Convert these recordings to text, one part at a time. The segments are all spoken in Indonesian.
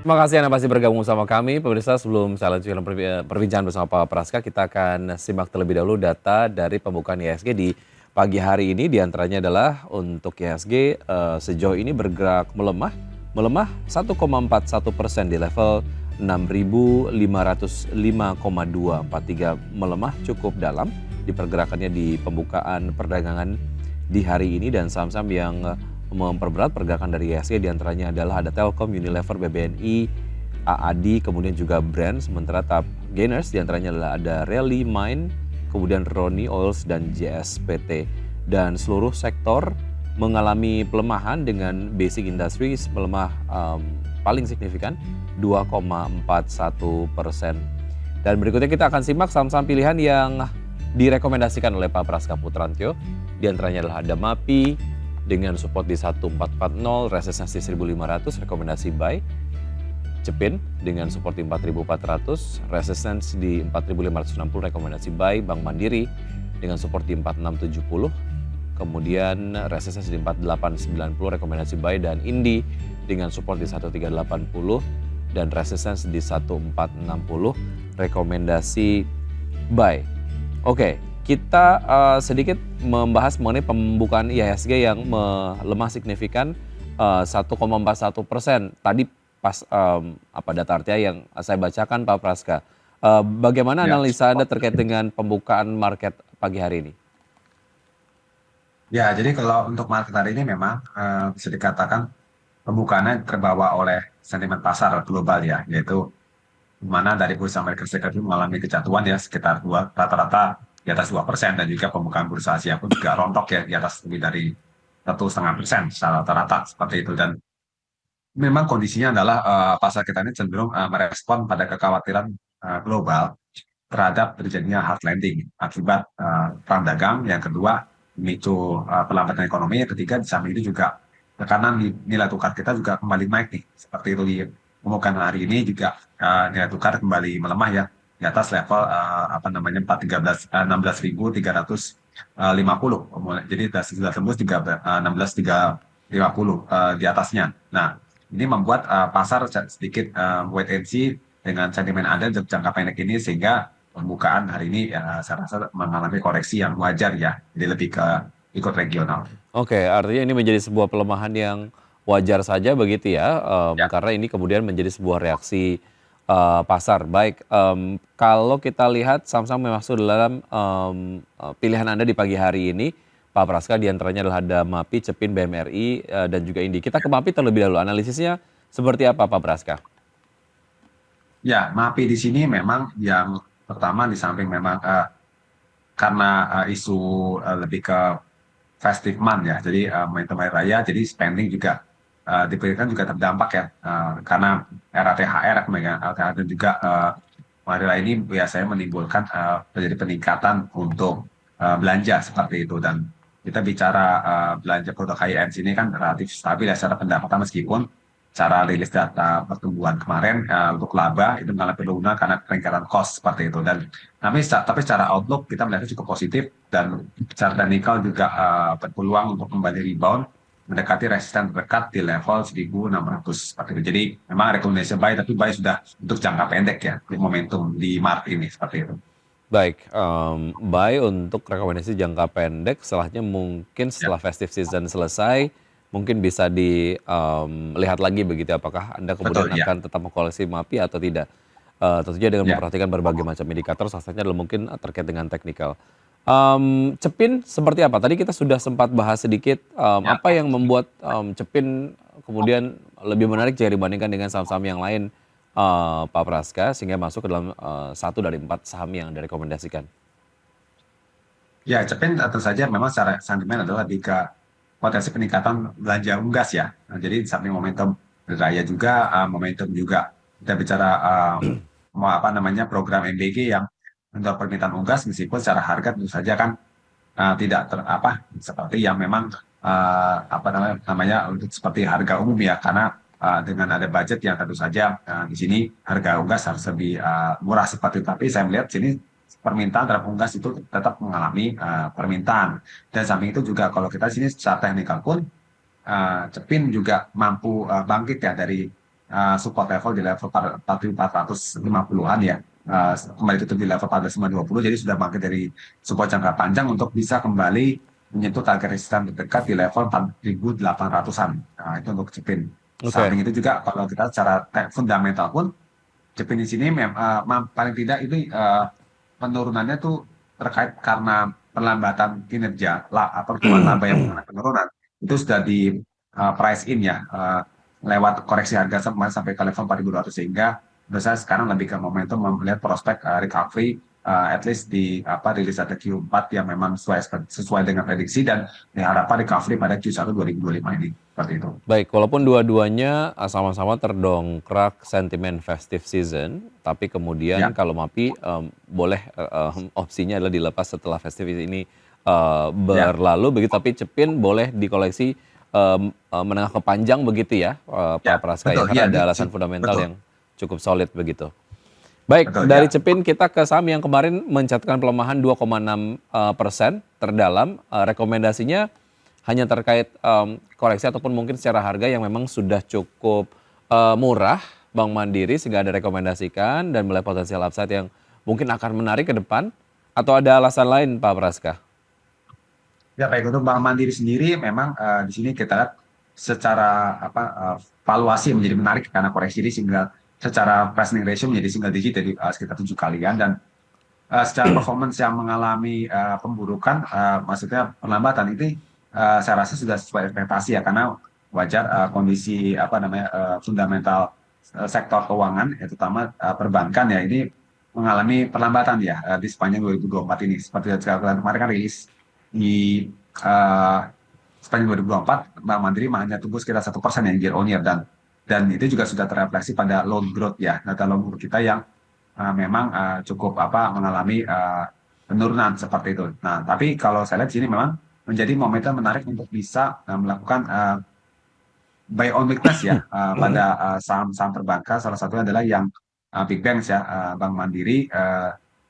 Terima kasih Anda masih bergabung sama kami. Pemirsa, sebelum saya lanjutkan perbincangan bersama Pak Praska, kita akan simak terlebih dahulu data dari pembukaan IHSG di pagi hari ini. Di antaranya adalah untuk IHSG sejauh ini bergerak melemah 1,41% di level 6.505,243, melemah cukup dalam di pergerakannya di pembukaan perdagangan di hari ini, dan saham-saham yang memperberat pergerakan dari IHSG diantaranya adalah ada Telkom, Unilever, BBNI, AAD, kemudian juga Brand. Sementara top gainers diantaranya adalah ada Rally, Mine, kemudian Roni Oils dan JSPT. Dan seluruh sektor mengalami pelemahan dengan basic industries melemah paling signifikan 2,41%. Dan berikutnya kita akan simak saham-saham pilihan yang direkomendasikan oleh Pak Praska Putrantyo. Di antaranya adalah ada MAPI dengan support di 1440, resistance di 1500, rekomendasi buy. Cepin dengan support di 4400, resistance di 4560, rekomendasi buy. Bank Mandiri dengan support di 4670, kemudian resistance di 4890, rekomendasi buy. Dan Indi dengan support di 1380 dan resistance di 1460, rekomendasi buy. Oke, kita sedikit membahas mengenai pembukaan IHSG yang melemah signifikan 1,41%. Tadi pas data artinya yang saya bacakan Pak Praska. Bagaimana Ya, analisa Anda terkait dengan pembukaan market pagi hari ini? ya, jadi kalau untuk market hari ini memang bisa dikatakan pembukaannya terbawa oleh sentimen pasar global ya, yaitu di mana dari bursa Amerika Serikat itu mengalami kejatuhan ya sekitar rata-rata di atas 2%, dan juga pembukaan bursa Asia pun juga rontok ya di atas lebih dari 1,5% secara rata-rata seperti itu. Dan memang kondisinya adalah pasar kita ini cenderung merespon pada kekhawatiran global terhadap terjadinya hard landing akibat perang dagang. Yang kedua, memicu perlambatan ekonomi. Yang ketiga, di samping itu juga tekanan nilai tukar kita juga kembali naik nih. Seperti itu di pembukaan hari ini juga nilai tukar kembali melemah ya di atas level 16.350. Jadi sudah tembus 16.350 di atasnya. Nah, ini membuat pasar sedikit wait and see dengan sentimen ada untuk jangka pendek ini, sehingga pembukaan hari ini ya saya rasa mengalami koreksi yang wajar ya, jadi lebih ke ikut regional. Oke, artinya ini menjadi sebuah pelemahan yang wajar saja begitu ya, Ya, karena ini kemudian menjadi sebuah reaksi pasar. Baik, kalau kita lihat saham-saham yang masuk dalam pilihan Anda di pagi hari ini, Pak Praska, di antaranya adalah ada MAPI, Cepin, BMRI, dan juga Indi. Kita ke MAPI terlebih dahulu. Analisisnya seperti apa, Pak Praska? ya, MAPI di sini memang yang pertama di samping memang karena isu lebih ke festive month ya, jadi momentum hari raya, jadi spending juga diperkirakan juga terdampak ya, karena era THR dan juga hari raya ini biasanya menimbulkan terjadi peningkatan untuk belanja seperti itu. Dan kita bicara belanja produk high end ini kan relatif stabil ya secara pendapatan, meskipun cara rilis data pertumbuhan kemarin untuk laba itu mengalami penurunan karena peningkatan cost seperti itu. Dan tapi secara outlook kita melihatnya cukup positif, dan secara teknikal juga berpeluang untuk kembali rebound mendekati resisten terdekat di level 1.600 seperti itu. Jadi memang rekomendasi buy, tapi buy sudah untuk jangka pendek ya, di momentum di Maret ini seperti itu. Baik, buy untuk rekomendasi jangka pendek, setelahnya mungkin Ya, setelah festive season selesai, mungkin bisa dilihat lagi begitu, apakah Anda kemudian betul ya. akan tetap mengkoleksi MAPI atau tidak. Tentunya dengan Ya, memperhatikan berbagai macam indikator, salah satunya adalah mungkin terkait dengan teknikal. Cepin seperti apa? Tadi kita sudah sempat bahas sedikit, ya. apa yang membuat Cepin kemudian lebih menarik jika dibandingkan dengan saham-saham yang lain, Pak Praska, sehingga masuk ke dalam satu dari 4 saham yang direkomendasikan? Ya, Cepin tentu saja memang secara sentimen adalah lebih ke potensi peningkatan belanja unggas ya. Nah, jadi di samping momentum raya juga, momentum juga kita bicara mau apa namanya program MBG yang untuk permintaan unggas, meskipun secara harga tentu saja kan tidak seperti yang memang namanya untuk seperti harga umum ya, karena dengan ada budget yang tentu saja di sini harga unggas harus lebih murah seperti itu. Tapi saya melihat sini permintaan terhadap unggas itu tetap mengalami permintaan. Dan samping itu juga kalau kita sini secara teknikal pun Cepin juga mampu bangkit ya dari support level di level 4.450-an ya. Kembali tutup di level 14.520, jadi sudah bangkit dari support jangka panjang untuk bisa kembali menyentuh target resisten terdekat di level 4.800-an. Nah, itu untuk CEPIN. Oke. Samping itu juga kalau kita secara fundamental pun CEPIN di sini paling tidak ini penurunannya tuh terkait karena perlambatan kinerja pertumbuhan laba yang mengalami penurunan itu sudah di price in ya lewat koreksi harga sampai ke level 4.200 sehingga menurut saya sekarang lebih ke momentum melihat prospek recovery at least di rilis data Q4 yang memang sesuai dengan prediksi dan diharapkan recovery pada Q1 2025 ini seperti itu. Baik, walaupun dua-duanya sama-sama terdongkrak sentimen festive season, tapi kemudian Ya, kalau MAPI boleh opsinya adalah dilepas setelah festive ini ya, berlalu begitu, tapi CEPIN boleh dikoleksi menengah ke panjang begitu ya, ya, Pak Praska ya, betul, ya, karena ada alasan fundamental betul, yang cukup solid begitu. Baik, betul, dari ya. CEPIN kita ke saham yang kemarin mencatatkan pelemahan 2,6% terdalam. Rekomendasinya hanya terkait koreksi ataupun mungkin secara harga yang memang sudah cukup murah Bank Mandiri sehingga ada rekomendasikan dan melihat potensial upside yang mungkin akan menarik ke depan atau ada alasan lain Pak Praska? Ya, baik untuk Bank Mandiri sendiri memang di sini kita lihat secara valuasi menjadi menarik karena koreksi ini sehingga secara pricing ratio menjadi single digit jadi sekitar 7 kalian dan secara performance yang mengalami pemburukan maksudnya perlambatan ini saya rasa sudah sesuai ekspektasi ya karena wajar kondisi fundamental sektor keuangan ya, terutama perbankan ya ini mengalami perlambatan ya di sepanjang 2024 ini seperti kemarin kan rilis di eh, sepanjang 2024 Bank Mandiri hanya tumbuh sekitar 1% yang year on year dan itu juga sudah terefleksi pada loan growth ya data loan growth kita yang memang cukup mengalami penurunan seperti itu. Nah, tapi kalau saya lihat di sini memang menjadi momentum menarik untuk bisa melakukan buy on weakness ya pada saham-saham perbankan. Salah satunya adalah yang big banks ya, Bank Mandiri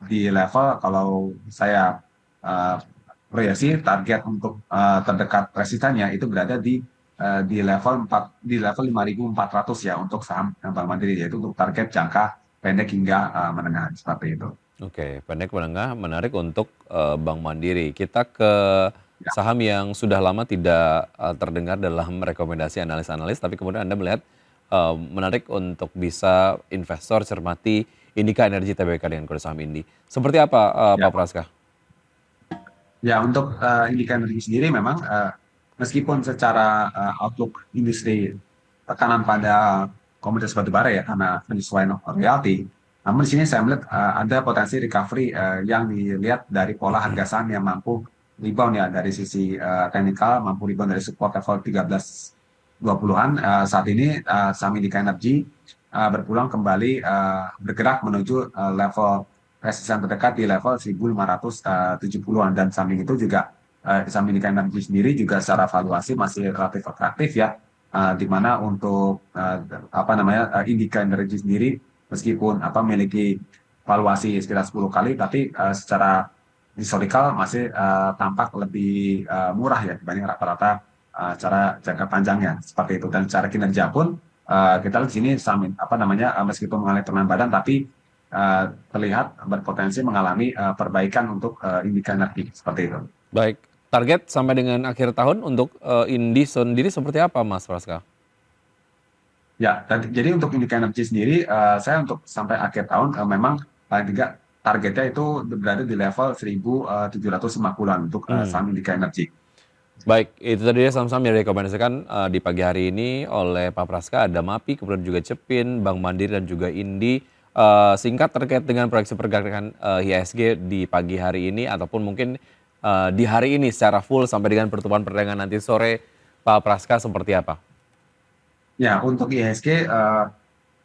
di level kalau saya uh, proyeksi target untuk terdekat resistannya itu berada di level 5.400 ya untuk saham Bank Mandiri yaitu untuk target jangka pendek hingga menengah seperti itu. Oke, pendek menengah menarik untuk Bank Mandiri. Kita ke Ya, saham yang sudah lama tidak terdengar dalam rekomendasi analis-analis, tapi kemudian Anda melihat menarik untuk bisa investor cermati Indika Energi Tbk dengan kode saham Indi. Seperti apa ya, Pak Praska? ya untuk Indika Energi sendiri memang meskipun secara outlook industri tekanan pada komoditas batubara ya karena penyesuaian royalti, namun di sini saya melihat ada potensi recovery yang dilihat dari pola harga saham yang mampu rebound ya dari sisi teknikal mampu rebound dari support level 13.20-an. Saat ini saham Indika Energi berpulang kembali bergerak menuju level resisten terdekat di level 1.570-an dan samping itu juga samping energi sendiri juga secara valuasi masih relatif atraktif ya di mana untuk Indika Energi sendiri meskipun memiliki valuasi sekitar 10 kali tapi secara historical masih tampak lebih murah ya dibanding rata-rata secara jangka panjangnya seperti itu dan secara kinerja pun kita lihat di sini meskipun mengalami penambahan tapi terlihat berpotensi mengalami perbaikan untuk Indika Energi seperti itu. Baik, target sampai dengan akhir tahun untuk Indi sendiri seperti apa Mas Praska? Ya, jadi untuk Indika Energi sendiri, saya untuk sampai akhir tahun memang paling tidak targetnya itu berada di level 1.750-an untuk Hmm. saham Indika Energi. Baik, itu tadi saham-saham yang direkomendasikan di pagi hari ini oleh Pak Praska, ada MAPI, kemudian juga CEPIN, Bank Mandiri, dan juga Indi. Singkat terkait dengan proyeksi pergerakan IHSG di pagi hari ini, ataupun mungkin di hari ini secara full sampai dengan pertemuan perdagangan nanti sore, Pak Praska seperti apa? Ya, untuk IHSG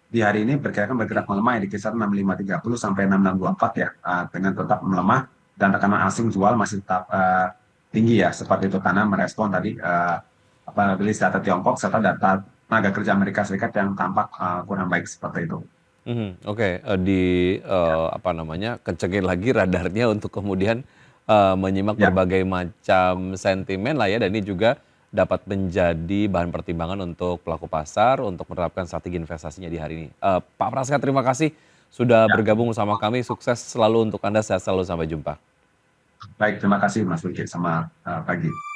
di hari ini bergerak melemah ya, di kisaran 6530 sampai 6624 ya, dengan tetap melemah dan tekanan asing jual masih tetap tinggi ya, seperti itu karena merespon tadi rilis data Tiongkok serta data tenaga kerja Amerika Serikat yang tampak kurang baik seperti itu. Oke, apa namanya, kencengin lagi radarnya untuk kemudian menyimak Ya, berbagai macam sentimen lah ya, dan ini juga dapat menjadi bahan pertimbangan untuk pelaku pasar untuk menerapkan strategi investasinya di hari ini. Pak Praska, terima kasih sudah Ya, bergabung bersama kami. Sukses selalu untuk Anda, sehat selalu, sampai jumpa. baik, terima kasih Mas Luki, selamat pagi.